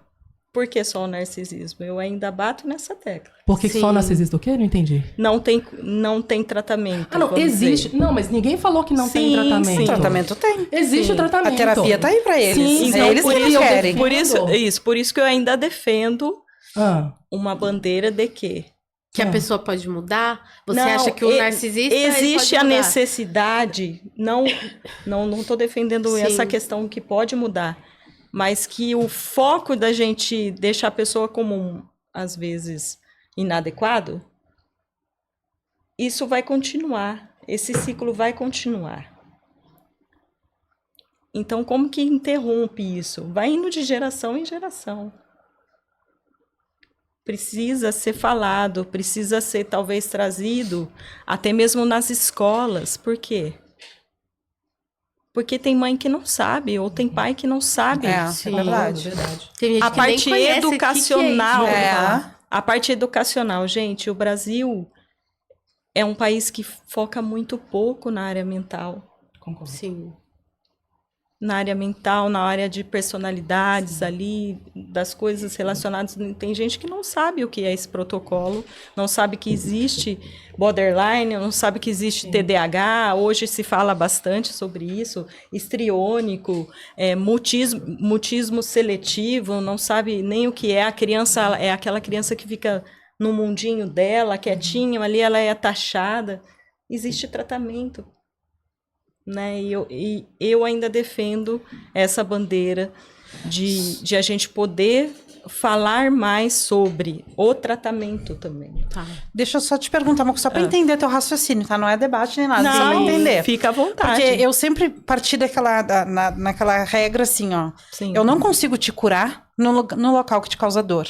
Por que só o narcisismo? Eu ainda bato nessa tecla. Por que Sim. só narcisista o quê? Não entendi. Não tem tratamento. Ah, não, vamos existe. dizer. Não, mas ninguém falou que não tem Sim, tratamento. sim. O tratamento tem. Existe Sim. o tratamento. A terapia tá aí pra eles. Sim, Então, então, eles por que isso eu querem. Por isso que eu ainda defendo Ah, uma bandeira de que Que a pessoa pode mudar? Você Não, acha que o narcisista ele existe pode a mudar? necessidade, não estou defendendo Sim. essa questão que pode mudar, mas que o foco da gente deixar a pessoa como, às vezes, inadequado, isso vai continuar, esse ciclo vai continuar. Então, como que interrompe isso? Vai indo de geração em geração. precisa ser falado, precisa ser talvez trazido até mesmo nas escolas. Por quê? Porque tem mãe que não sabe, ou tem pai que não sabe. Sim, verdade. Tem gente A que nem parte conhece educacional. o que que é isso. A parte educacional, gente, o Brasil é um país que foca muito pouco na área mental. Concordo. Sim. Na área mental, na área de personalidades ali, das coisas relacionadas. Tem gente que não sabe o que é esse protocolo, não sabe que existe borderline, não sabe que existe TDAH. Hoje se fala bastante sobre isso, histriônico, mutismo seletivo, não sabe nem o que é. A criança é aquela criança que fica no mundinho dela, quietinha, ali ela é taxada. Existe tratamento. Né? E eu ainda defendo essa bandeira de a gente poder falar mais sobre o tratamento também. Tá. Deixa eu só te perguntar uma coisa, só para entender teu raciocínio, tá? Não é debate nem nada, só pra entender. Fica à vontade. Porque eu sempre parti naquela regra assim, ó. Sim. Eu não consigo te curar no local que te causa dor.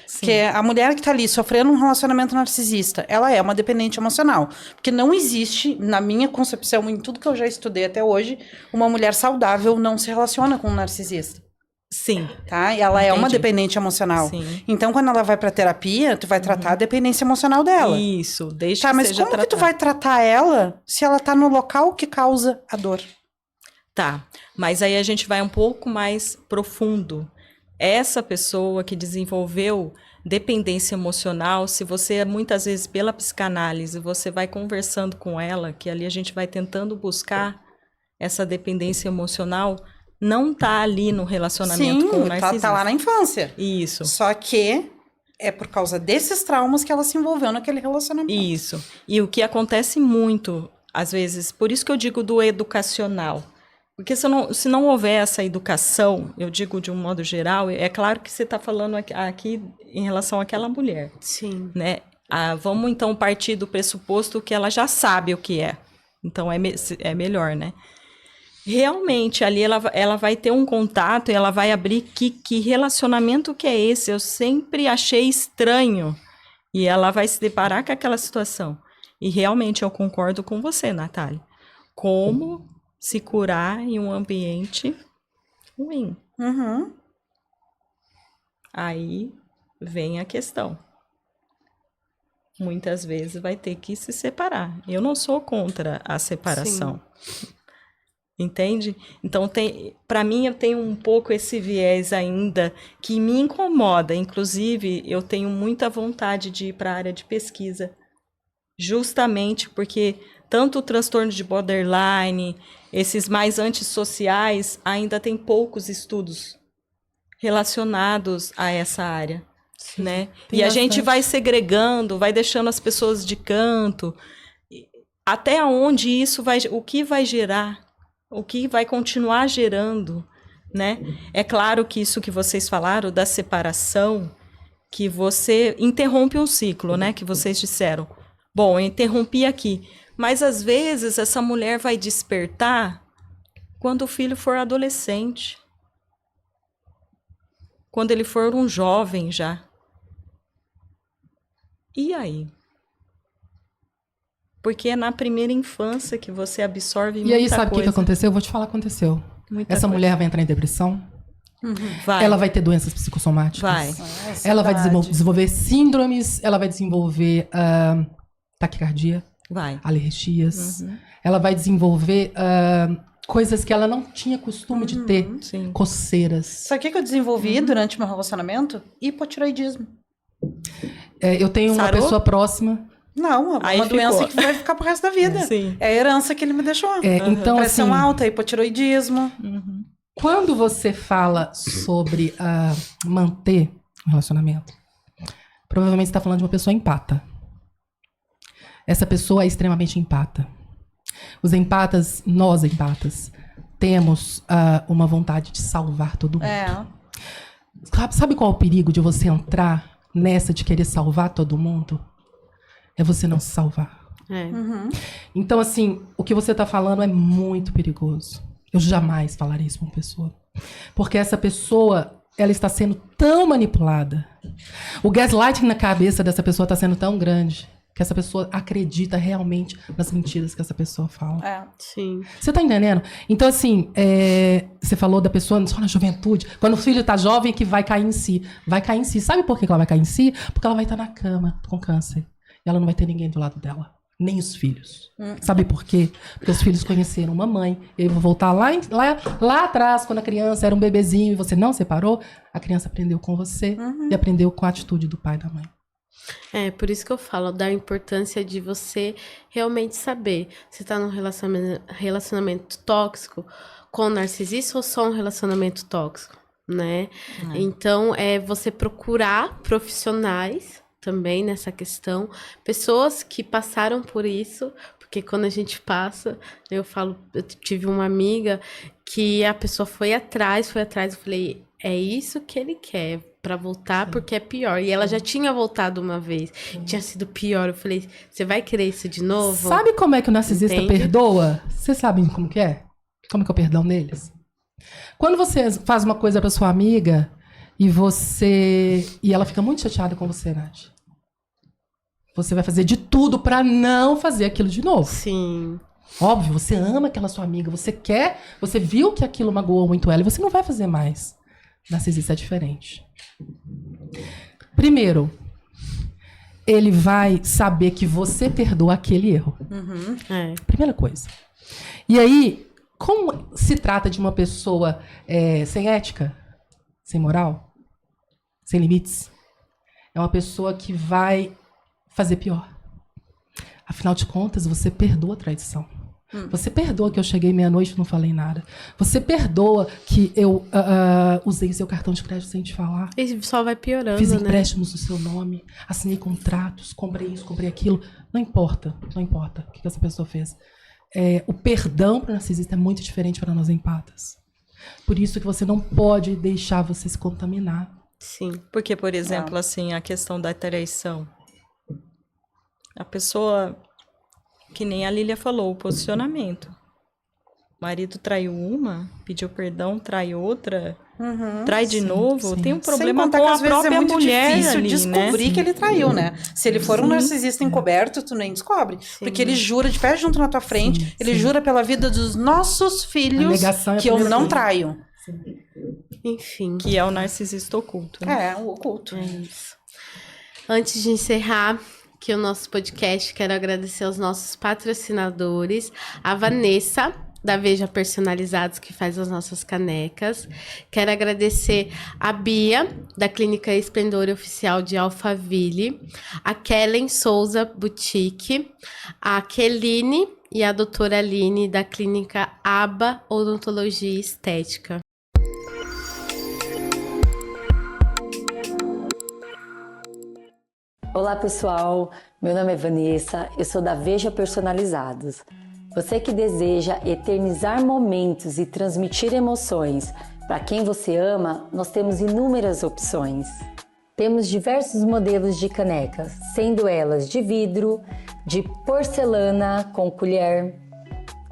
Sim. Porque a mulher que tá ali sofrendo um relacionamento narcisista, ela é uma dependente emocional. Porque não existe, na minha concepção, em tudo que eu já estudei até hoje, uma mulher saudável não se relaciona com um narcisista. Sim. Tá? E ela é uma Entendi. dependente emocional. Sim. Então, quando ela vai pra terapia, tu vai tratar a dependência emocional dela. Isso, desde Tá, que mas seja como que tu tratado. vai tratar ela se ela tá no local que causa a dor? Tá, mas aí a gente vai um pouco mais profundo. Essa pessoa que desenvolveu dependência emocional, se você, muitas vezes, pela psicanálise, você vai conversando com ela, que ali a gente vai tentando buscar essa dependência emocional, não tá ali no relacionamento com o narcisista. tá lá na infância. Isso. Só que é por causa desses traumas que ela se envolveu naquele relacionamento. Isso. E o que acontece muito, às vezes, por isso que eu digo do educacional. Porque se não houver essa educação, eu digo de um modo geral, é claro que você está falando aqui em relação àquela mulher, Sim. né? Vamos então partir do pressuposto que ela já sabe o que é. Então é melhor, né? Realmente, ali ela vai ter um contato e ela vai abrir que relacionamento que é esse? Eu sempre achei estranho. E ela vai se deparar com aquela situação. E realmente eu concordo com você, Natália. Como se curar em um ambiente ruim? Uhum. Aí vem a questão. Muitas vezes vai ter que se separar. Eu não sou contra a separação. Entende? Então, para mim, eu tenho um pouco esse viés ainda que me incomoda. Inclusive, eu tenho muita vontade de ir para a área de pesquisa. Justamente porque tanto o transtorno de borderline, esses mais antissociais, ainda tem poucos estudos relacionados a essa área. Né? E a gente vai segregando, vai deixando as pessoas de canto. Até onde isso vai... O que vai gerar? O que vai continuar gerando, né? É claro que isso que vocês falaram da separação, que você interrompe um ciclo, né? Que vocês disseram. Bom, eu interrompi aqui. Mas, às vezes, essa mulher vai despertar quando o filho for adolescente. Quando ele for um jovem já. E aí? Porque é na primeira infância que você absorve muita E coisa. aí, sabe o que aconteceu? Eu vou te falar o que aconteceu. Muita Essa coisa. mulher vai entrar em depressão. Vai. Ela vai ter doenças psicossomáticas. Vai. Ela vai desenvolver síndromes. Ela vai desenvolver taquicardia. Vai. Alergias. Ela vai desenvolver coisas que ela não tinha costume de ter. Sim. Coceiras. Sabe o que eu desenvolvi durante meu relacionamento? Hipotiroidismo. Eu tenho uma Sarou? pessoa próxima. Não, é Aí uma doença ficou. que vai ficar pro resto da vida. Sim. É a herança que ele me deixou. Então, Pressão assim, alta, hipotiroidismo. quando você fala sobre manter um relacionamento, provavelmente você está falando de uma pessoa empata. Essa pessoa é extremamente empata. Os empatas, nós empatas, temos uma vontade de salvar todo mundo. É. Sabe qual é o perigo de você entrar nessa de querer salvar todo mundo? É você não se salvar. É. Então, assim, o que você está falando é muito perigoso. Eu jamais falaria isso para uma pessoa. Porque essa pessoa, ela está sendo tão manipulada. O gaslighting na cabeça dessa pessoa está sendo tão grande que essa pessoa acredita realmente nas mentiras que essa pessoa fala. É. Sim. Você tá entendendo? Então, assim, você falou da pessoa só na juventude. Quando o filho tá jovem, que vai cair em si. Vai cair em si. Sabe por que ela vai cair em si? Porque ela vai estar na cama com câncer. E ela não vai ter ninguém do lado dela. Nem os filhos. Sabe por quê? Porque os filhos conheceram uma mãe. E eu vou voltar lá atrás, quando a criança era um bebezinho e você não separou. A criança aprendeu com você e aprendeu com a atitude do pai e da mãe. É, por isso que eu falo da importância de você realmente saber se tá num relacionamento tóxico com o narcisista ou só um relacionamento tóxico, né? Então, é você procurar profissionais também nessa questão, pessoas que passaram por isso, porque quando a gente passa, eu tive uma amiga que a pessoa foi atrás, eu falei, é isso que ele quer, pra voltar, porque é pior. E ela já tinha voltado uma vez, tinha sido pior. Eu falei, você vai querer isso de novo? Sabe como é que o narcisista Entende? perdoa? Vocês sabem como que é? Como que é o perdão deles? Quando você faz uma coisa pra sua amiga e ela fica muito chateada com você, Nath, você vai fazer de tudo pra não fazer aquilo de novo. Sim. Óbvio, você ama aquela sua amiga, você viu que aquilo magoou muito ela e você não vai fazer mais. Narcisista é diferente. Primeiro, ele vai saber que você perdoa aquele erro. É. Primeira coisa. E aí, como se trata de uma pessoa sem ética, sem moral, sem limites, é uma pessoa que vai fazer pior. Afinal de contas, você perdoa a traição. Você perdoa que eu cheguei meia-noite e não falei nada. Você perdoa que eu usei seu cartão de crédito sem te falar. E só vai piorando, Fiz né? empréstimos no seu nome, assinei contratos, comprei isso, comprei aquilo. Não importa o que essa pessoa fez. O perdão para o narcisista é muito diferente para nós empatas. Por isso que você não pode deixar você se contaminar. Sim. Porque, por exemplo, assim, a questão da traição. A pessoa, que nem a Lília falou, o posicionamento. O marido traiu uma, pediu perdão, trai outra, trai de novo. sim. Tem um Sem problema contar com que a às vezes própria é muito mulher difícil ali, descobrir né? que ele traiu, né? Se ele for um narcisista encoberto, tu nem descobre. Porque ele jura de pé junto na tua frente, ele jura pela vida dos nossos A filhos negação é a que eu primeira não coisa. traio. Enfim. Que é o narcisista oculto. Né? É, o oculto. É isso. Antes de encerrar aqui o nosso podcast, quero agradecer aos nossos patrocinadores, a Vanessa, da Veja Personalizados, que faz as nossas canecas. Quero agradecer a Bia, da Clínica Esplendor Oficial de Alphaville, a Kellen Souza Boutique, a Keline e a doutora Aline, da Clínica Aba Odontologia e Estética. Olá pessoal, meu nome é Vanessa, eu sou da Veja Personalizados. Você que deseja eternizar momentos e transmitir emoções para quem você ama, nós temos inúmeras opções. Temos diversos modelos de canecas, sendo elas de vidro, de porcelana com colher,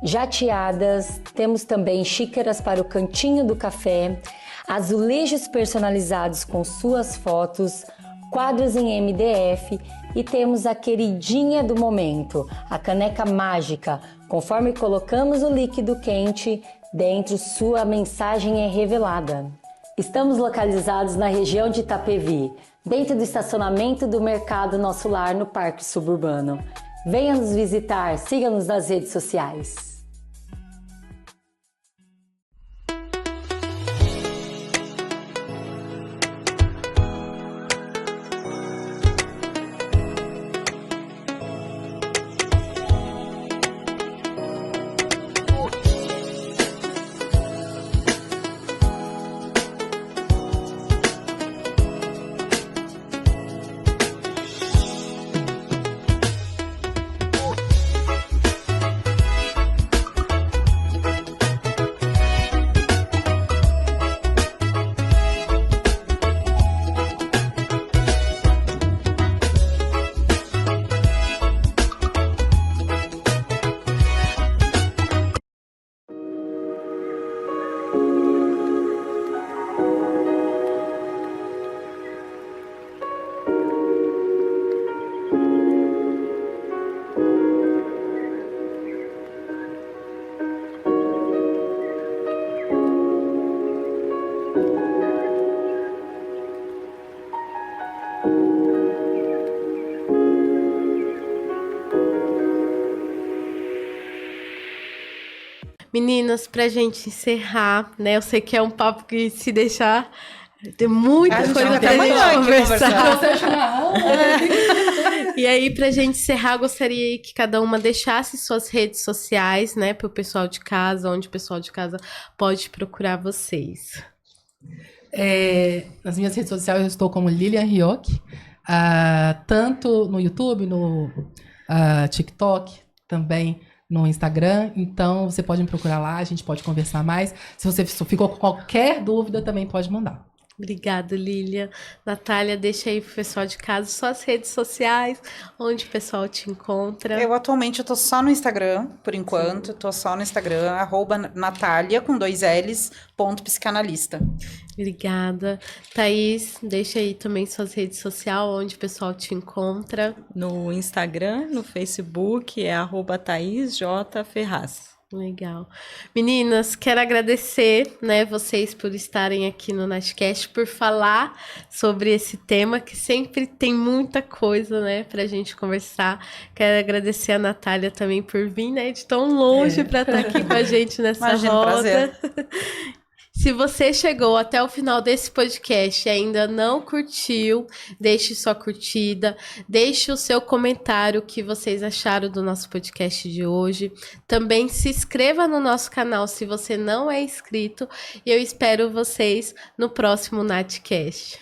jateadas, temos também xícaras para o cantinho do café, azulejos personalizados com suas fotos, quadros em MDF e temos a queridinha do momento, a caneca mágica. Conforme colocamos o líquido quente dentro, sua mensagem é revelada. Estamos localizados na região de Itapevi, dentro do estacionamento do Mercado Nosso Lar, no Parque Suburbano. Venha nos visitar, siga-nos nas redes sociais. Meninas, pra gente encerrar, né? Eu sei que é um papo que se deixar tem muita A gente coisa fica pra até amanhã aqui gente conversar. conversando. E aí, pra gente encerrar, gostaria que cada uma deixasse suas redes sociais, né? Pro pessoal de casa, onde o pessoal de casa pode procurar vocês. Nas minhas redes sociais eu estou como Lilian Rioch, tanto no YouTube, no TikTok, também no Instagram. Então você pode me procurar lá, a gente pode conversar mais. Se você ficou com qualquer dúvida, também pode mandar. Obrigada, Lilian. Natália, deixa aí pro pessoal de casa suas redes sociais, onde o pessoal te encontra. Eu atualmente tô só no Instagram, por enquanto. Tô só no Instagram, @Natália, com 2 L's, @psicanalista. Obrigada. Thaís, deixa aí também suas redes sociais, onde o pessoal te encontra. No Instagram, no Facebook, é @ThaísJFerraz. Legal. Meninas, quero agradecer, né, vocês por estarem aqui no Natcast, por falar sobre esse tema, que sempre tem muita coisa, né, pra gente conversar. Quero agradecer a Natália também por vir, né, de tão longe pra estar aqui com a gente nessa Imagina, roda. prazer. Se você chegou até o final desse podcast e ainda não curtiu, deixe sua curtida, deixe o seu comentário, o que vocês acharam do nosso podcast de hoje. Também se inscreva no nosso canal se você não é inscrito e eu espero vocês no próximo Natcast.